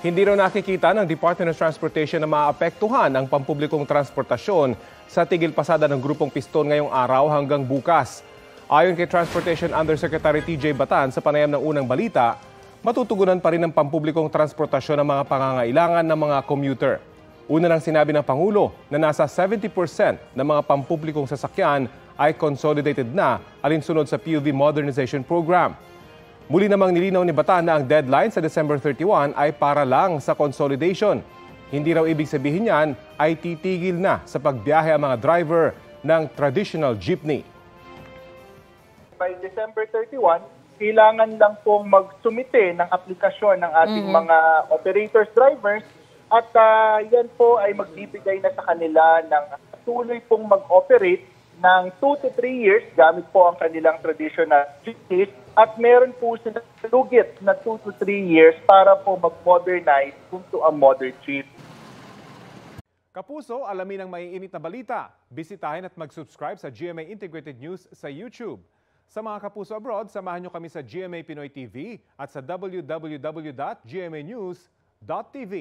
Hindi raw nakikita ng Department of Transportation na maapektuhan ang pampublikong transportasyon sa tigil pasada ng Grupong Piston ngayong araw hanggang bukas. Ayon kay Transportation Undersecretary TJ Batan sa panayam ng unang balita, matutugunan pa rin ang pampublikong transportasyon ng mga pangangailangan ng mga commuter. Una nang sinabi ng Pangulo na nasa 70% ng mga pampublikong sasakyan ay consolidated na alinsunod sa PUV Modernization Program. Muli namang nilinaw ni Batan na ang deadline sa December 31 ay para lang sa consolidation. Hindi raw ibig sabihin yan ay titigil na sa pagbiyahe ang mga driver ng traditional jeepney. By December 31, kailangan lang pong magsumite ng aplikasyon ng ating mga operators, drivers, at yan po ay magbibigay na sa kanila ng tuloy pong mag-operate ng 2 to 3 years gamit po ang kanilang traditional jeepneys, at meron po silang lugit na 2 to 3 years para po mag-modernize into a modern jeep. Kapuso, alamin ang maiinit na balita. Bisitahin at mag-subscribe sa GMA Integrated News sa YouTube. Sa mga kapuso abroad, samahan nyo kami sa GMA Pinoy TV at sa www.gmanews.tv.